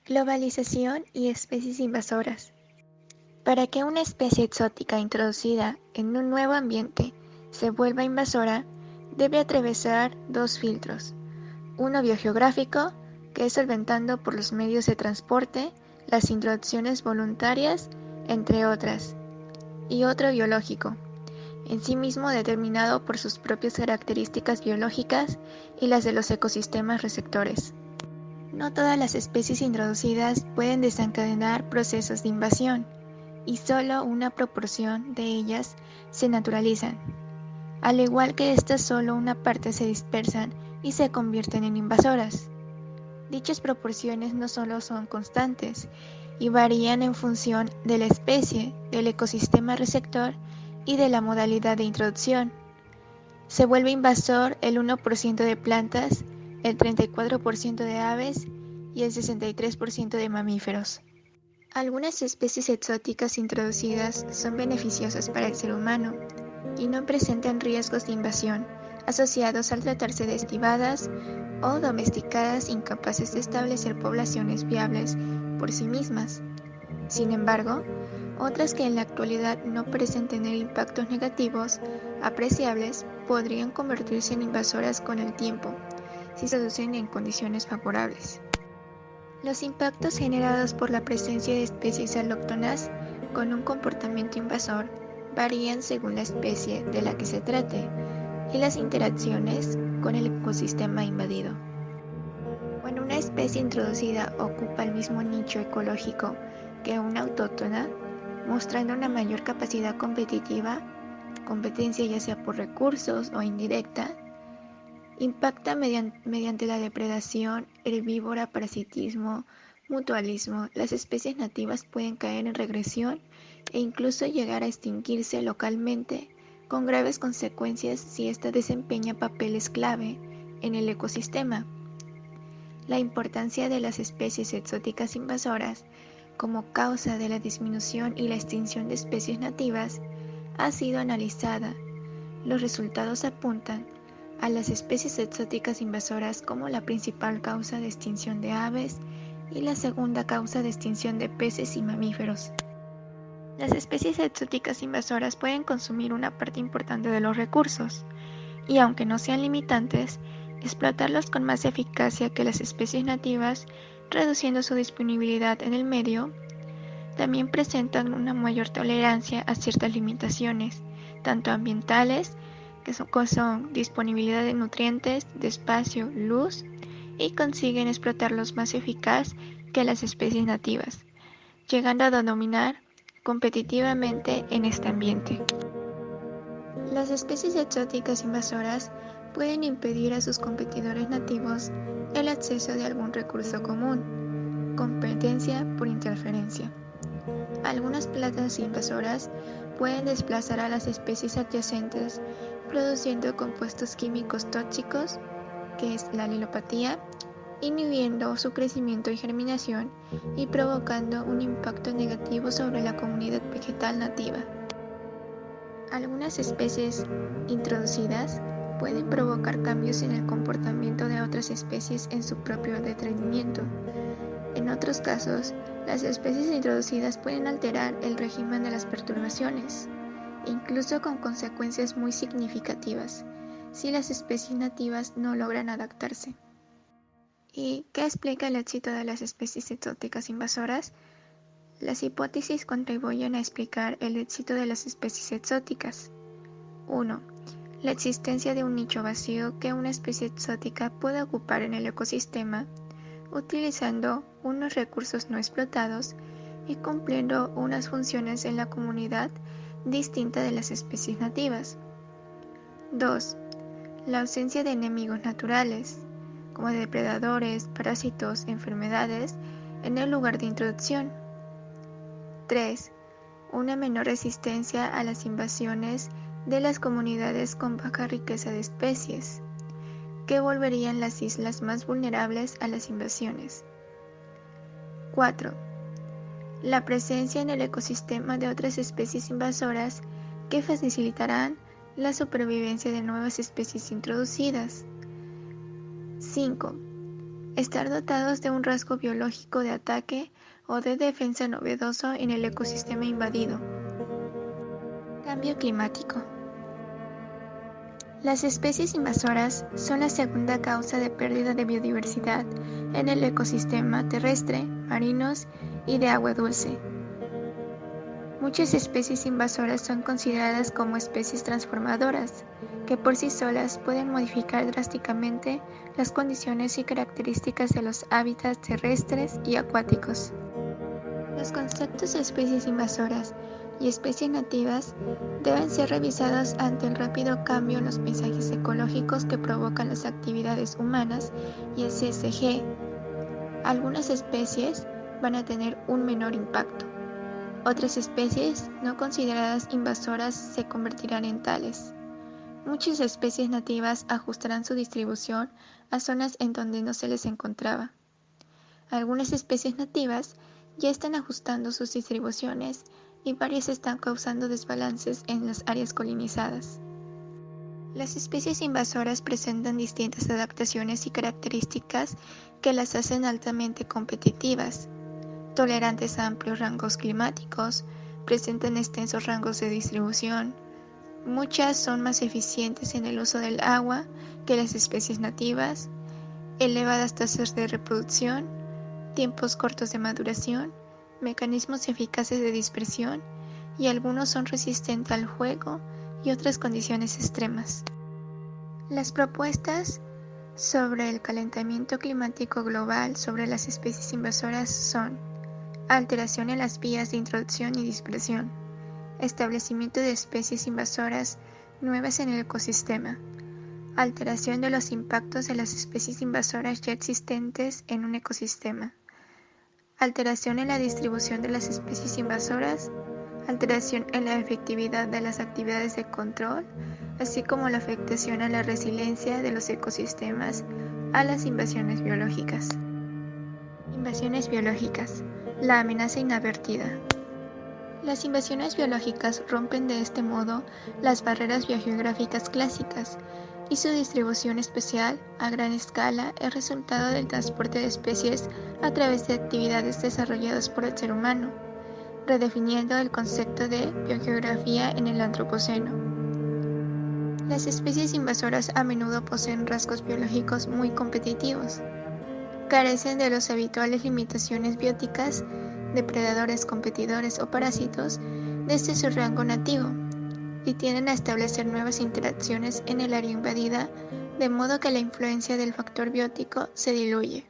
Globalización y especies invasoras. Para que una especie exótica introducida en un nuevo ambiente se vuelva invasora, debe atravesar dos filtros: uno biogeográfico, que es solventando por los medios de transporte, las introducciones voluntarias, entre otras, y otro biológico, en sí mismo determinado por sus propias características biológicas y las de los ecosistemas receptores. No todas las especies introducidas pueden desencadenar procesos de invasión, y solo una proporción de ellas se naturalizan. Al igual que estas, solo una parte se dispersan y se convierten en invasoras. Dichas proporciones no solo son constantes y varían en función de la especie, del ecosistema receptor y de la modalidad de introducción. Se vuelve invasor el 1% de plantas, el 34% de aves y el 63% de mamíferos. Algunas especies exóticas introducidas son beneficiosas para el ser humano y no presentan riesgos de invasión asociados al tratarse de estivadas o domesticadas incapaces de establecer poblaciones viables por sí mismas. Sin embargo, otras que en la actualidad no parecen tener impactos negativos apreciables podrían convertirse en invasoras con el tiempo, si se producen en condiciones favorables. Los impactos generados por la presencia de especies alóctonas con un comportamiento invasor varían según la especie de la que se trate y las interacciones con el ecosistema invadido. Cuando una especie introducida ocupa el mismo nicho ecológico que una autóctona, mostrando una mayor capacidad competitiva, competencia ya sea por recursos o indirecta, impacta mediante la depredación, herbívora, parasitismo, mutualismo. Las especies nativas pueden caer en regresión e incluso llegar a extinguirse localmente, con graves consecuencias si ésta desempeña papeles clave en el ecosistema. La importancia de las especies exóticas invasoras como causa de la disminución y la extinción de especies nativas ha sido analizada. Los resultados apuntan a las especies exóticas invasoras como la principal causa de extinción de aves y la segunda causa de extinción de peces y mamíferos. Las especies exóticas invasoras pueden consumir una parte importante de los recursos, y aunque no sean limitantes, explotarlos con más eficacia que las especies nativas, reduciendo su disponibilidad en el medio. También presentan una mayor tolerancia a ciertas limitaciones, tanto ambientales, que son disponibilidad de nutrientes, de espacio, luz, y consiguen explotarlos más eficaz que las especies nativas, llegando a dominar competitivamente en este ambiente. Las especies exóticas invasoras pueden impedir a sus competidores nativos el acceso de algún recurso común, competencia por interferencia. Algunas plagas invasoras pueden desplazar a las especies adyacentes, produciendo compuestos químicos tóxicos, que es la alelopatía, inhibiendo su crecimiento y germinación y provocando un impacto negativo sobre la comunidad vegetal nativa. Algunas especies introducidas pueden provocar cambios en el comportamiento de otras especies en su propio detrimento. En otros casos, las especies introducidas pueden alterar el régimen de las perturbaciones, incluso con consecuencias muy significativas, si las especies nativas no logran adaptarse. ¿Y qué explica el éxito de las especies exóticas invasoras? Las hipótesis contribuyen a explicar el éxito de las especies exóticas. 1. La existencia de un nicho vacío que una especie exótica puede ocupar en el ecosistema, utilizando unos recursos no explotados y cumpliendo unas funciones en la comunidad distinta de las especies nativas. 2. La ausencia de enemigos naturales, como depredadores, parásitos, enfermedades, en el lugar de introducción. 3. Una menor resistencia a las invasiones de las comunidades con baja riqueza de especies, que volverían las islas más vulnerables a las invasiones. 4. La presencia en el ecosistema de otras especies invasoras que facilitarán la supervivencia de nuevas especies introducidas. 5. estar dotados de un rasgo biológico de ataque o de defensa novedoso en el ecosistema invadido. Cambio climático. Las especies invasoras son la segunda causa de pérdida de biodiversidad en el ecosistema terrestre, marinos y de agua dulce. Muchas especies invasoras son consideradas como especies transformadoras, que por sí solas pueden modificar drásticamente las condiciones y características de los hábitats terrestres y acuáticos. Los conceptos de especies invasoras y especies nativas deben ser revisados ante el rápido cambio en los paisajes ecológicos que provocan las actividades humanas y el CSG. Algunas especies van a tener un menor impacto. Otras especies no consideradas invasoras se convertirán en tales. Muchas especies nativas ajustarán su distribución a zonas en donde no se les encontraba. Algunas especies nativas ya están ajustando sus distribuciones y varias están causando desbalances en las áreas colonizadas. Las especies invasoras presentan distintas adaptaciones y características que las hacen altamente competitivas. Tolerantes a amplios rangos climáticos, presentan extensos rangos de distribución. Muchas son más eficientes en el uso del agua que las especies nativas, elevadas tasas de reproducción, tiempos cortos de maduración, mecanismos eficaces de dispersión y algunos son resistentes al fuego y otras condiciones extremas. Las propuestas sobre el calentamiento climático global sobre las especies invasoras son: alteración en las vías de introducción y dispersión, establecimiento de especies invasoras nuevas en el ecosistema, alteración de los impactos de las especies invasoras ya existentes en un ecosistema, alteración en la distribución de las especies invasoras, alteración en la efectividad de las actividades de control, así como la afectación a la resiliencia de los ecosistemas a las invasiones biológicas. Invasiones biológicas. La amenaza inadvertida. Las invasiones biológicas rompen de este modo las barreras biogeográficas clásicas y su distribución espacial a gran escala es resultado del transporte de especies a través de actividades desarrolladas por el ser humano, redefiniendo el concepto de biogeografía en el Antropoceno. Las especies invasoras a menudo poseen rasgos biológicos muy competitivos. Carecen de las habituales limitaciones bióticas, depredadores, competidores o parásitos desde su rango nativo, y tienden a establecer nuevas interacciones en el área invadida, de modo que la influencia del factor biótico se diluye.